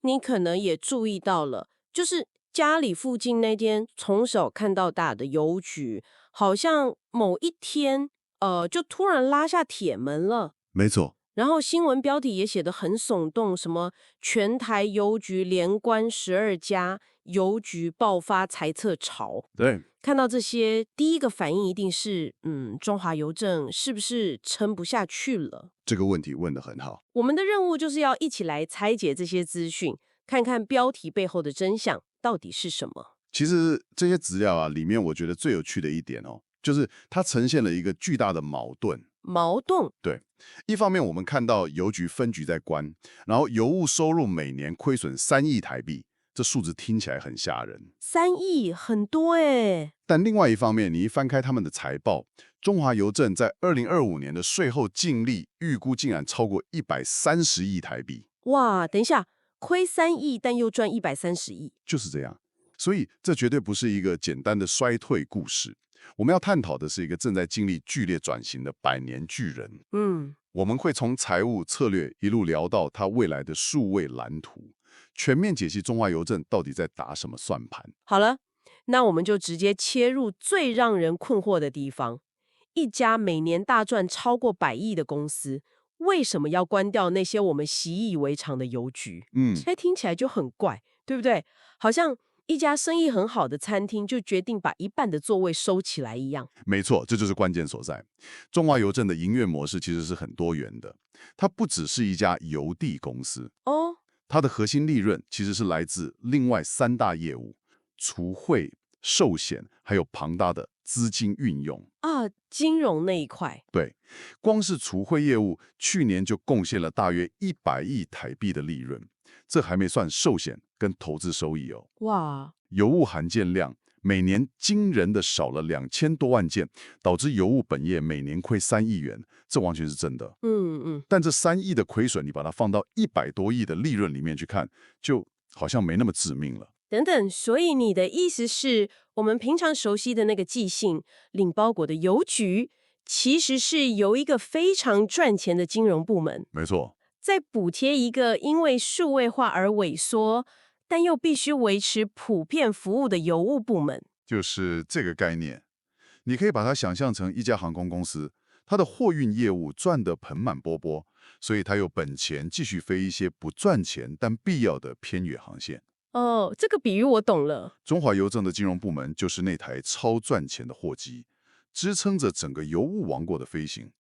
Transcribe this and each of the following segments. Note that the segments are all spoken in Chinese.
你可能也注意到了，就是家里附近那间从小看到大的邮局，好像某一天，就突然拉下铁门了。没错，然后新闻标题也写得很耸动，什么全台邮局连关12家，邮局爆发裁撤潮。对，看到这些，第一个反应一定是，中华邮政是不是撑不下去了？这个问题问得很好。我们的任务就是要一起来拆解这些资讯，看看标题背后的真相到底是什么。其实这些资料啊，里面我觉得最有趣的一点哦，就是它呈现了一个巨大的矛盾。矛盾。对，一方面我们看到邮局分局在关，然后邮务收入每年亏损3亿台币，这数字听起来很吓人。3亿很多诶。但另外一方面，你一翻开他们的财报，中华邮政在2025年的税后净利预估竟然超过130亿台币，哇，等一下，亏3亿，但又赚130亿。就是这样。所以这绝对不是一个简单的衰退故事。我们要探讨的是一个正在经历剧烈转型的百年巨人。嗯，我们会从财务策略一路聊到他未来的数位蓝图，全面解析中华邮政到底在打什么算盘。好了，那我们就直接切入最让人困惑的地方：一家每年大赚超过100亿的公司，为什么要关掉那些我们习以为常的邮局？这听起来就很怪，对不对？好像一家生意很好的餐厅就决定把一半的座位收起来一样。没错，这就是关键所在。中华邮政的营运模式其实是很多元的，它不只是一家邮递公司，哦，它的核心利润其实是来自另外3大业务：储汇、寿险，还有庞大的资金运用。啊，金融那一块。对，光是储汇业务去年就贡献了大约100亿台币的利润，这还没算寿险跟投资收益哦。哇，邮务函件量每年惊人的少了2000多万件，导致邮务本业每年亏3亿元，这完全是真的。但这3亿的亏损，你把它放到100多亿的利润里面去看，就好像没那么致命了。等等，所以你的意思是我们平常熟悉的那个寄信、领包裹的邮局，其实是由一个非常赚钱的金融部门，没错，在补贴一个因为数位化而萎缩，但又必须维持普遍服务的邮务部门。就是这个概念。你可以把它想象成一家航空公司，它的货运业务赚得盆满钵钵，所以它有本钱继续飞一些不赚钱但必要的偏远航线。哦，这个比喻我懂了。中华邮政的金融部门就是那台超赚钱的货机，支撑着整个邮务王国的飞行。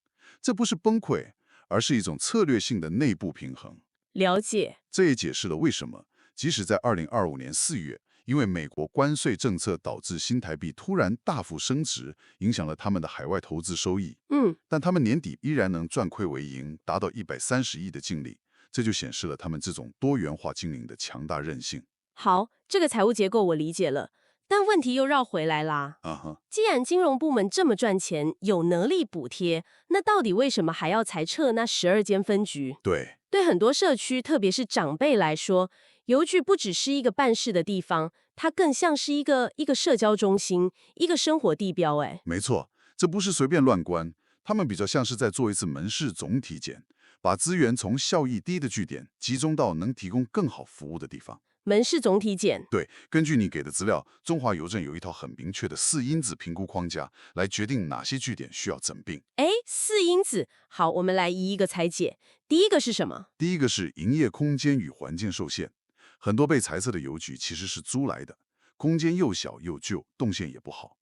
这不是崩溃，而是一种策略性的内部平衡。了解。这也解释了为什么，即使在2025年4月，因为美国关税政策导致新台币突然大幅升值，影响了他们的海外投资收益，但他们年底依然能转亏为盈，达到130亿的净利。这就显示了他们这种多元化经营的强大韧性。好，这个财务结构我理解了，但问题又绕回来啦。既然金融部门这么赚钱，有能力补贴，那到底为什么还要裁撤那12间分局？对很多社区，特别是长辈来说，邮局不只是一个办事的地方，它更像是一个社交中心，一个生活地标。哎，没错，这不是随便乱关，他们比较像是在做一次门市总体检，把资源从效益低的据点集中到能提供更好服务的地方。门市总体检。对，根据你给的资料，中华邮政有一套很明确的4因子评估框架，来决定哪些据点需要整并。哎，4因子，好，我们来一一个拆解。第一个是什么？第一个是营业空间与环境受限，很多被裁撤的邮局其实是租来的，空间又小又旧，动线也不好。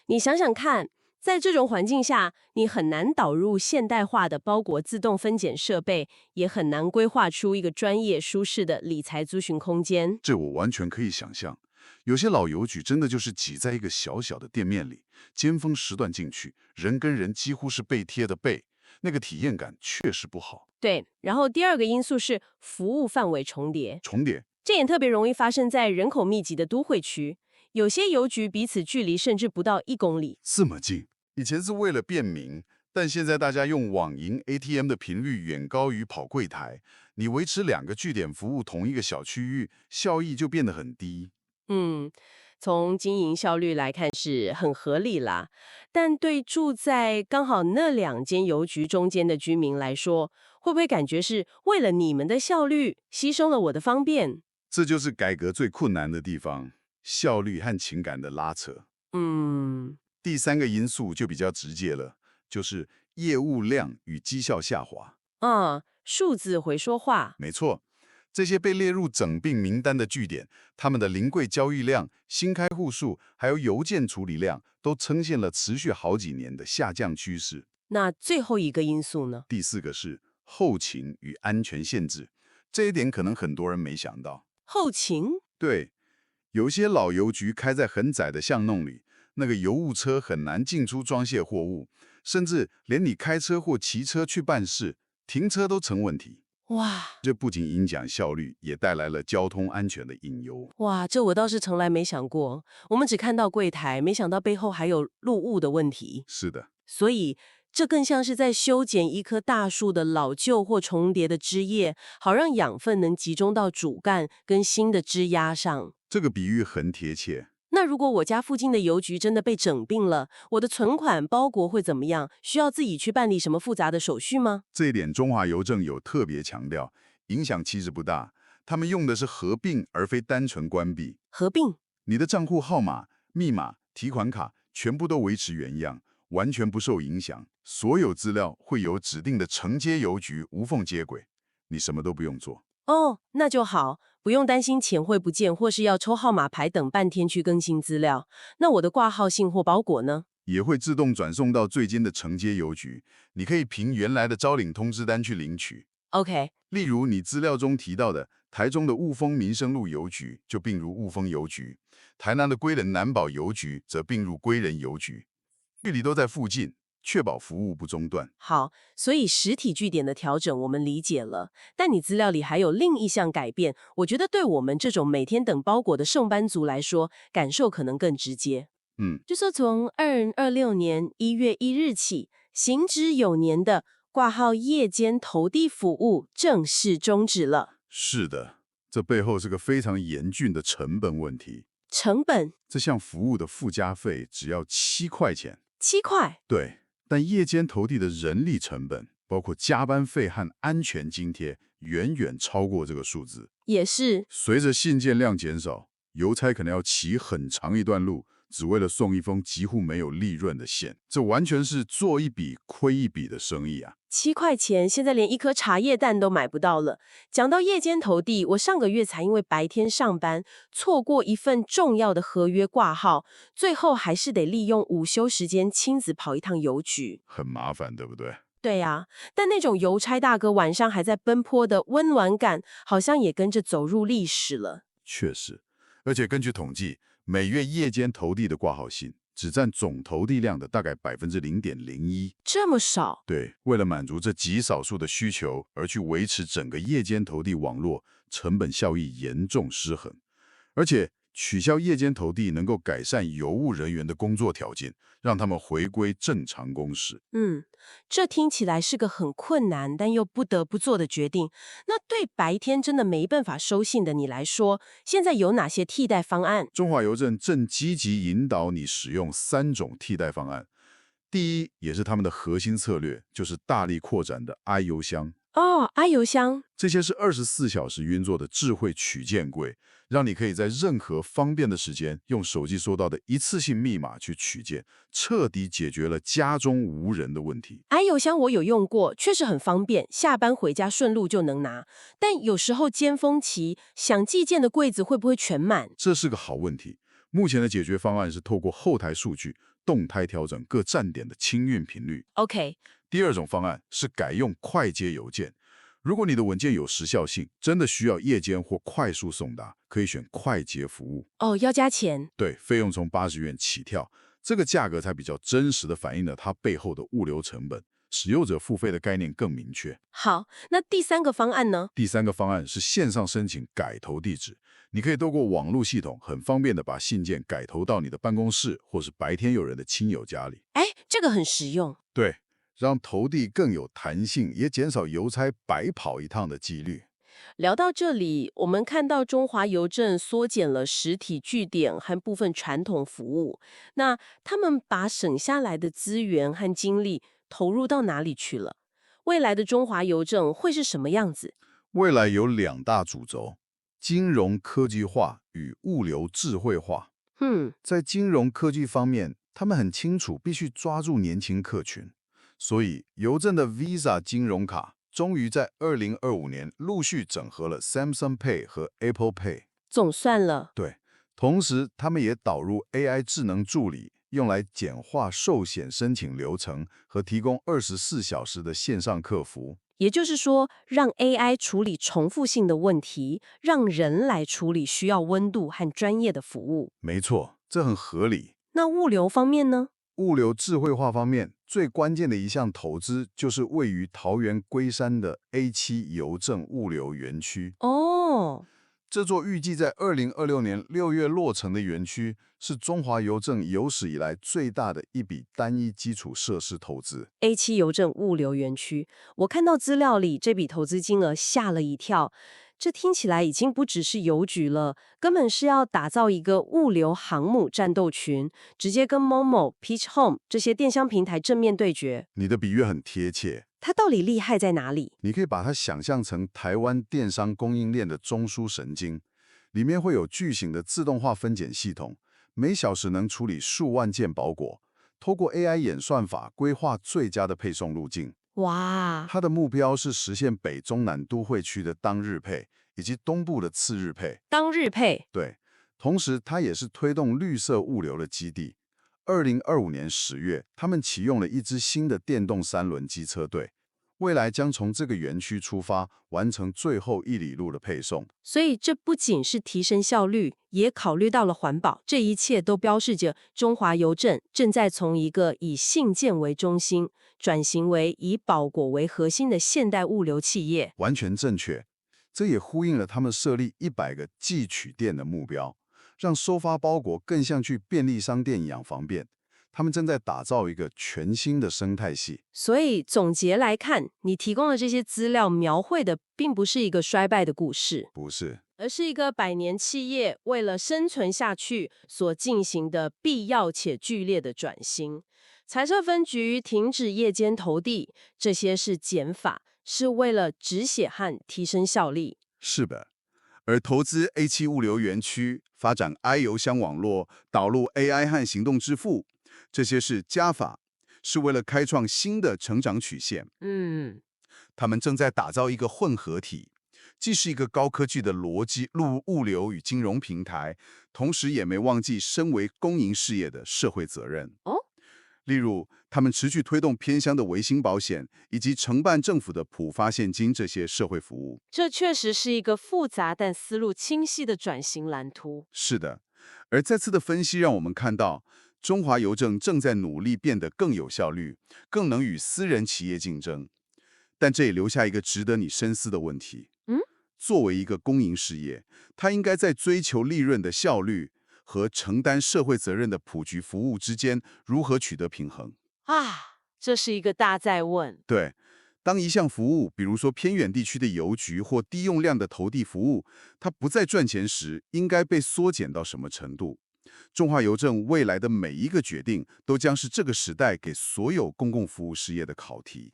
你想想看，在这种环境下，你很难导入现代化的包裹自动分拣设备，也很难规划出一个专业舒适的理财咨询空间。这我完全可以想象，有些老邮局真的就是挤在一个小小的店面里，尖峰时段进去，人跟人几乎是背贴的背，那个体验感确实不好。对，然后第二个因素是服务范围重叠，重叠，这也特别容易发生在人口密集的都会区，有些邮局彼此距离甚至不到1公里。这么近，以前是为了便民，但现在大家用网银 ATM 的频率远高于跑柜台，你维持2个据点服务同一个小区域，效益就变得很低。从经营效率来看是很合理啦，但对住在刚好那2间邮局中间的居民来说，会不会感觉是为了你们的效率，牺牲了我的方便？这就是改革最困难的地方，效率和情感的拉扯。第三个因素就比较直接了，就是业务量与绩效下滑。数字会说话。没错，这些被列入整并名单的据点，他们的临柜交易量、新开户数，还有邮件处理量，都呈现了持续好几年的下降趋势。那最后一个因素呢？第四个是后勤与安全限制，这一点可能很多人没想到。后勤？对，有些老邮局开在很窄的巷弄里，那个邮务车很难进出装卸货物，甚至连你开车或骑车去办事，停车都成问题。哇，这不仅影响效率，也带来了交通安全的隐忧。哇，这我倒是从来没想过。我们只看到柜台，没想到背后还有路务的问题。是的，所以这更像是在修剪一棵大树的老旧或重叠的枝叶，好让养分能集中到主干跟新的枝丫上。这个比喻很贴切。那如果我家附近的邮局真的被整并了，我的存款包裹会怎么样？需要自己去办理什么复杂的手续吗？这一点中华邮政有特别强调，影响其实不大。他们用的是合并，而非单纯关闭。合并？你的账户号码、密码、提款卡全部都维持原样，完全不受影响。所有资料会由指定的承接邮局无缝接轨，你什么都不用做。那就好，不用担心钱会不见，或是要抽号码牌等半天去更新资料。那我的挂号信或包裹呢？也会自动转送到最近的承接邮局，你可以凭原来的招领通知单去领取。OK，例如你资料中提到的台中的雾峰民生路邮局就并入雾峰邮局，台南的归仁南宝邮局则并入归仁邮局，距离都在附近，确保服务不中断。好，所以实体据点的调整我们理解了，但你资料里还有另一项改变，我觉得对我们这种每天等包裹的上班族来说，感受可能更直接。就说从2026年1月1日起，行之有年的挂号夜间投递服务正式终止了。是的，这背后是个非常严峻的成本问题。成本？这项服务的附加费只要7块钱。7块？对，但夜间投递的人力成本，包括加班费和安全津贴，远远超过这个数字。也是。随着信件量减少，邮差可能要骑很长一段路，只为了送一封几乎没有利润的信，这完全是做一笔亏一笔的生意啊！7块钱，现在连一颗茶叶蛋都买不到了。讲到夜间投递，我上个月才因为白天上班，错过一份重要的合约挂号，最后还是得利用午休时间亲自跑一趟邮局，很麻烦，对不对？对呀，但那种邮差大哥晚上还在奔波的温暖感，好像也跟着走入历史了。确实，而且根据统计，每月夜间投递的挂号信只占总投递量的大概0.01%，这么少？对，为了满足这极少数的需求而去维持整个夜间投递网络，成本效益严重失衡。而且取消夜间投递能够改善邮务人员的工作条件，让他们回归正常工时。这听起来是个很困难但又不得不做的决定。那对白天真的没办法收信的你来说，现在有哪些替代方案？中华邮政正积极引导你使用3种替代方案。第一，也是他们的核心策略，就是大力扩展的 i 邮箱。i 邮箱，这些是24小时运作的智慧取件柜，让你可以在任何方便的时间，用手机收到的一次性密码去取件，彻底解决了家中无人的问题。i 邮箱我有用过，确实很方便，下班回家顺路就能拿。但有时候尖峰期，想寄件的柜子会不会全满？这是个好问题。目前的解决方案是透过后台数据，动态调整各站点的清运频率。OK。第二种方案是改用快捷邮件。如果你的文件有时效性，真的需要夜间或快速送达，可以选快捷服务。要加钱？对，费用从80元起跳，这个价格才比较真实的反映了它背后的物流成本，使用者付费的概念更明确。好，那第3个方案呢？第3个方案是线上申请改投地址，你可以透过网络系统很方便的把信件改投到你的办公室或是白天有人的亲友家里。这个很实用。对。让投递更有弹性，也减少邮差白跑一趟的几率。聊到这里，我们看到中华邮政缩减了实体据点和部分传统服务，那他们把省下来的资源和精力投入到哪里去了？未来的中华邮政会是什么样子？未来有2大主轴：金融科技化与物流智慧化。在金融科技方面，他们很清楚必须抓住年轻客群，所以邮政的 Visa 金融卡终于在2025年陆续整合了 Samsung Pay 和 Apple Pay。总算了。对，同时他们也导入 AI 智能助理，用来简化寿险申请流程和提供24小时的线上客服。也就是说，让 AI 处理重复性的问题，让人来处理需要温度和专业的服务。没错，这很合理。那物流方面呢？物流智慧化方面，最关键的一项投资就是位于桃园龟山的 A7 邮政物流园区。哦，这座预计在2026年6月落成的园区，是中华邮政有史以来最大的一笔单一基础设施投资。A7 邮政物流园区，我看到资料里这笔投资金额吓了一跳。这听起来已经不只是邮局了，根本是要打造一个物流航母战斗群，直接跟 Momo、Peach Home 这些电商平台正面对决。你的比喻很贴切。它到底厉害在哪里？你可以把它想象成台湾电商供应链的中枢神经，里面会有巨型的自动化分拣系统，每小时能处理数万件包裹，透过 AI 演算法规划最佳的配送路径。哇，它的目标是实现北中南都会区的当日配，以及东部的次日配。当日配，对，同时它也是推动绿色物流的基地。2025年10月，他们启用了一支新的电动3轮机车队，未来将从这个园区出发，完成最后1里路的配送。所以这不仅是提升效率，也考虑到了环保。这一切都标示着中华邮政正在从一个以信件为中心，转型为以包裹为核心的现代物流企业。完全正确，这也呼应了他们设立100个寄取店的目标，让收发包裹更像去便利商店一样方便。他们正在打造一个全新的生态系。所以总结来看，你提供的这些资料描绘的并不是一个衰败的故事，不是，而是一个百年企业为了生存下去所进行的必要且剧烈的转型。裁撤分局停止夜间投递，这些是减法，是为了止血和提升效率。是的。而投资 A7 物流园区，发展 i 邮箱网络，导入 AI 和行动支付，这些是加法，是为了开创新的成长曲线。他们正在打造一个混合体，既是一个高科技的逻辑物流与金融平台，同时也没忘记身为公营事业的社会责任。例如，他们持续推动偏乡的维新保险，以及承办政府的普发现金这些社会服务。这确实是一个复杂但思路清晰的转型蓝图。是的，而这次的分析让我们看到，中华邮政正在努力变得更有效率，更能与私人企业竞争。但这也留下一个值得你深思的问题。作为一个公营事业，它应该在追求利润的效率和承担社会责任的普及服务之间如何取得平衡这是一个大哉问。对，当一项服务，比如说偏远地区的邮局或低用量的投递服务，它不再赚钱时，应该被缩减到什么程度？中华邮政未来的每一个决定，都将是这个时代给所有公共服务事业的考题。